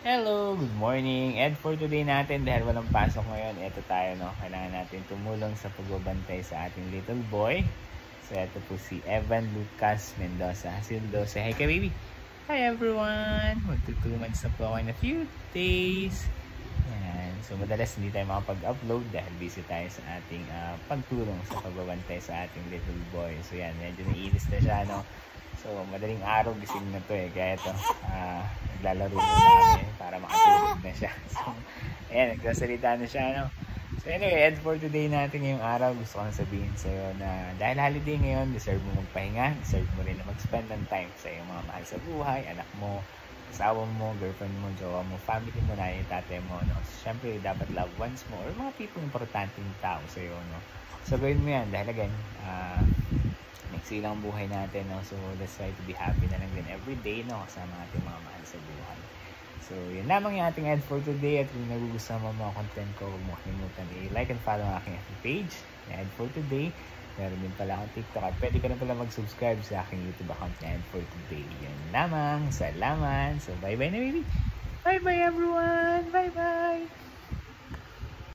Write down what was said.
Hello, good morning. And for today natin, dahil walang pasok ngayon, eto tayo, no? Kailangan natin tumulong sa pagbabantay sa ating little boy. So, eto po si Evan Lucas Mendoza. Sildo, say hi kay baby. Hi everyone! Magto 2 months na po ako in a few days. Yan. So, madalas hindi tayo makapag-upload dahil busy tayo sa ating pagtulong sa pagbabantay sa ating little boy. So, yan. Medyo naiinis na siya, no? So, madaling araw gising na to eh. Kaya ito, naglalaro na namin para makatulog na siya. So, ayan, nagsasalita na siya, no? So, anyway, and for today natin ngayong araw, gusto ko sabihin sa'yo na dahil holiday ngayon, deserve mo magpahinga, deserve mo rin na mag-spend ng time sa iyong mga mahal sa buhay, anak mo, asawa mo, girlfriend mo, jowa mo, family mo na yung tatay mo, no? So, syempre, dapat loved ones mo or mga people importanteng tao sa'yo, no? So, gawin mo yan dahil again, maiksi lang buhay natin, no? So, let's try to be happy na lang din every day, no? Kasama ating mga mahal sa buhay. So, yun lamang yung ating ad for today. At kung nagugustuhan mo mga content ko, huwag mo kalimutan i-like and follow ang aking page, na ad for today. Meron din pala akong TikTok at pwede ka na pala mag-subscribe sa aking YouTube account na ad for today. Yun lamang. Salamat. So, bye-bye na baby. Bye-bye everyone. Bye-bye.